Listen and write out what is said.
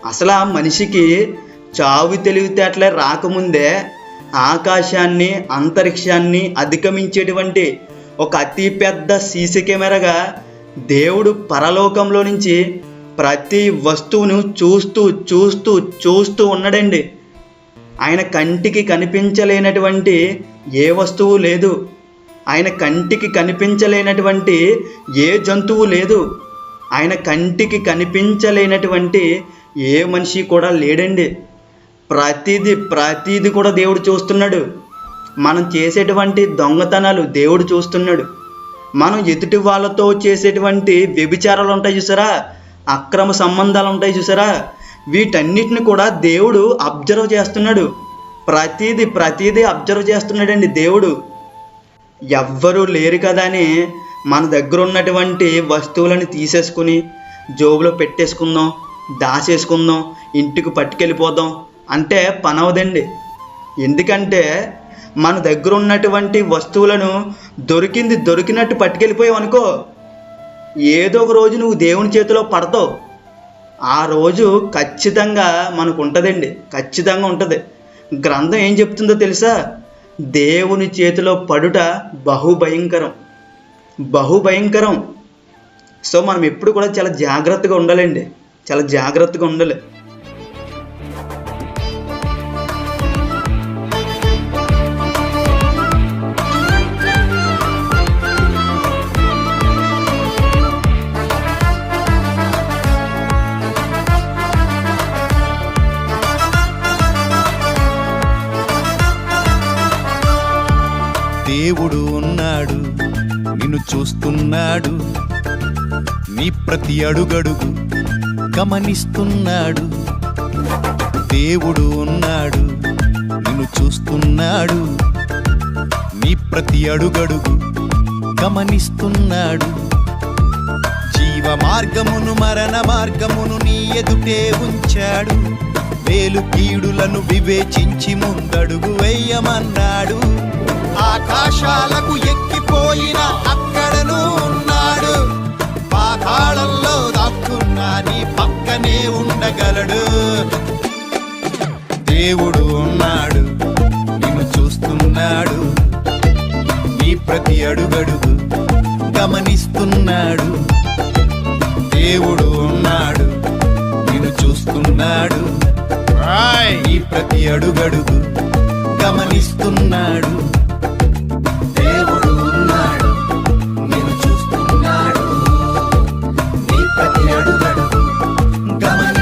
అసలు ఆ మనిషికి చావు తెలివితేటలే రాకముందే ఆకాశాన్ని అంతరిక్షాన్ని అధిగమించేటువంటి ఒక అతి పెద్ద సీసీ కెమెరాగా దేవుడు పరలోకంలో నుంచి ప్రతి వస్తువును చూస్తూ చూస్తూ చూస్తూ ఉన్నాడండి. ఆయన కంటికి కనిపించలేనటువంటి ఏ వస్తువు లేదు, ఆయన కంటికి కనిపించలేనటువంటి ఏ జంతువు లేదు, ఆయన కంటికి కనిపించలేనటువంటి ఏ మనిషి కూడా లేడండి. ప్రతిదీ కూడా దేవుడు చూస్తున్నాడు. మనం చేసేటువంటి దొంగతనాలు దేవుడు చూస్తున్నాడు. మనం ఎదుటి వాళ్ళతో చేసేటువంటి వ్యభిచారాలు ఉంటాయి చూసారా, అక్రమ సంబంధాలు ఉంటాయి చూసారా, వీటన్నిటిని కూడా దేవుడు అబ్జర్వ్ చేస్తున్నాడు. ప్రతిదీ అబ్జర్వ్ చేస్తున్నాడండి దేవుడు. ఎవ్వరూ లేరు కదా అని మన దగ్గర ఉన్నటువంటి వస్తువులను తీసేసుకుని జోబులో పెట్టేసుకుందాం, దాచేసుకుందాం, ఇంటికి పట్టుకెళ్ళిపోదాం అంటే పని అవదండి. ఎందుకంటే మన దగ్గర ఉన్నటువంటి వస్తువులను దొరికినట్టు పట్టుకెళ్ళిపోయావు అనుకో, ఏదో ఒక రోజు నువ్వు దేవుని చేతిలో పడతావు. ఆ రోజు ఖచ్చితంగా మనకు ఉంటుందండి, ఖచ్చితంగా ఉంటుంది. గ్రంథం ఏం చెప్తుందో తెలుసా? దేవుని చేతిలో పడుట బహుభయంకరం. సో మనం ఎప్పుడు కూడా చాలా జాగ్రత్తగా ఉండాలండి, చాలా జాగ్రత్తగా ఉండాలి. దేవుడు ఉన్నాడు, నిన్ను చూస్తున్నాడు, నీ ప్రతి అడుగడుగు గమనిస్తున్నాడు. దేవుడు ఉన్నాడు, నిన్ను చూస్తున్నాడు, నీ ప్రతి అడుగడుగు గమనిస్తున్నాడు. జీవ మార్గమును మరణ మార్గమును నీ ఎదుటే ఉంచాడు. వేలు కీడులను వివేచించి ముందడుగు వేయమన్నాడు. ఆకాశాలకు ఎక్కిపోయిన అక్కడను ఉన్నాడు. పాతాళంలో దాక్కున్నా నీ పక్కనే ఉండగలడు. దేవుడు ఉన్నాడు, నిన్ను చూస్తున్నాడు, నీ ప్రతి అడుగడుగు గమనిస్తున్నాడు. దేవుడు ఉన్నాడు, నిన్ను చూస్తున్నాడు, నీ ప్రతి అడుగడుగు గమనిస్తున్నాడు.